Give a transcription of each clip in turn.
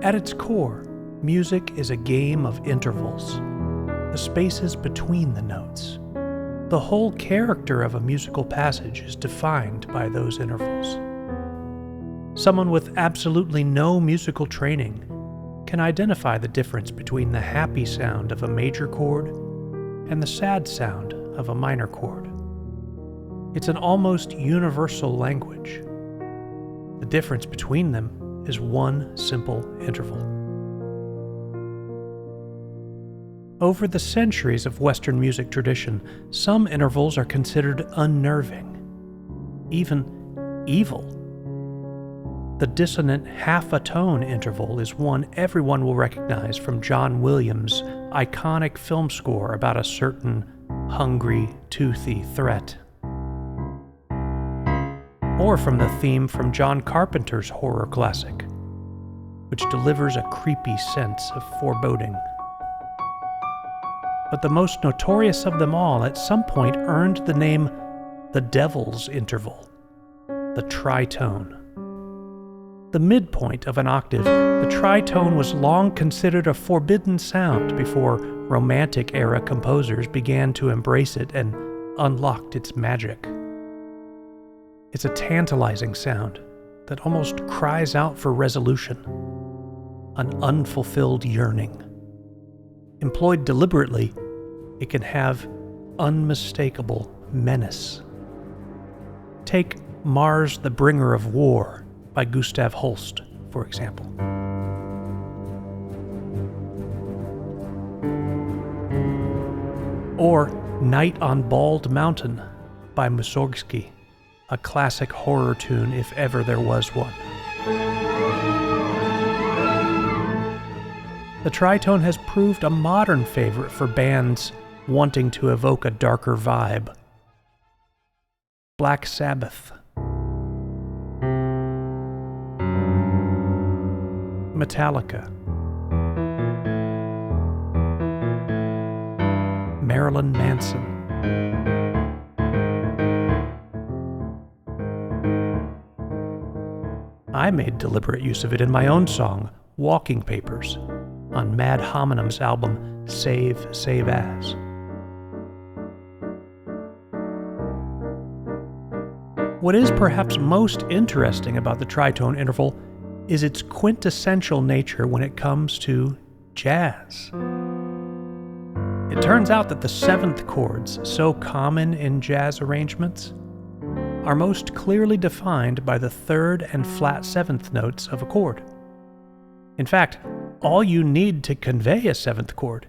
At its core, music is a game of intervals, the spaces between the notes. The whole character of a musical passage is defined by those intervals. Someone with absolutely no musical training can identify the difference between the happy sound of a major chord and the sad sound of a minor chord. It's an almost universal language. The difference between them is one simple interval. Over the centuries of Western music tradition, some intervals are considered unnerving, even evil. The dissonant half-a-tone interval is one everyone will recognize from John Williams' iconic film score about a certain hungry, toothy threat. Or from the theme from John Carpenter's horror classic, which delivers a creepy sense of foreboding. But the most notorious of them all at some point earned the name the Devil's Interval, the tritone. The midpoint of an octave, the tritone was long considered a forbidden sound before Romantic-era composers began to embrace it and unlocked its magic. It's a tantalizing sound that almost cries out for resolution, an unfulfilled yearning. Employed deliberately, it can have unmistakable menace. Take Mars the Bringer of War by Gustav Holst, for example. Or Night on Bald Mountain by Mussorgsky, a classic horror tune if ever there was one. The tritone has proved a modern favorite for bands wanting to evoke a darker vibe. Black Sabbath, Metallica, Marilyn Manson, I made deliberate use of it in my own song, Walking Papers, on Mad Hominum's album Save, Save As. What is perhaps most interesting about the tritone interval is its quintessential nature when it comes to jazz. It turns out that the seventh chords, so common in jazz arrangements, are most clearly defined by the third and flat seventh notes of a chord. In fact, all you need to convey a seventh chord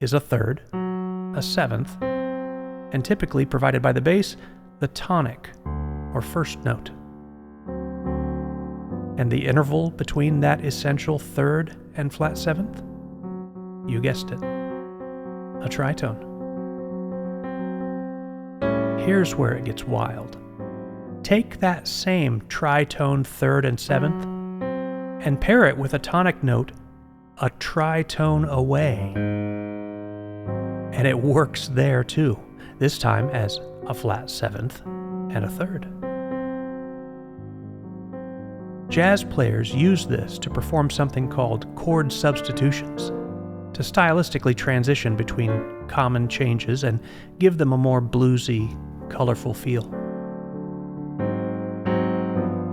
is a third, a seventh, and typically provided by the bass, the tonic, or first note. And the interval between that essential third and flat seventh? You guessed it, a tritone. Here's where it gets wild. Take that same tritone third and seventh and pair it with a tonic note a tritone away. And it works there too, this time as a flat seventh and a third. Jazz players use this to perform something called chord substitutions, to stylistically transition between common changes and give them a more bluesy, colorful feel.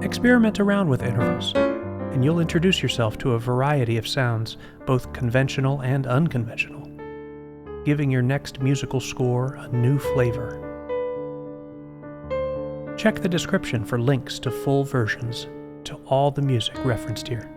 Experiment around with intervals, and you'll introduce yourself to a variety of sounds, both conventional and unconventional, giving your next musical score a new flavor. Check the description for links to full versions to all the music referenced here.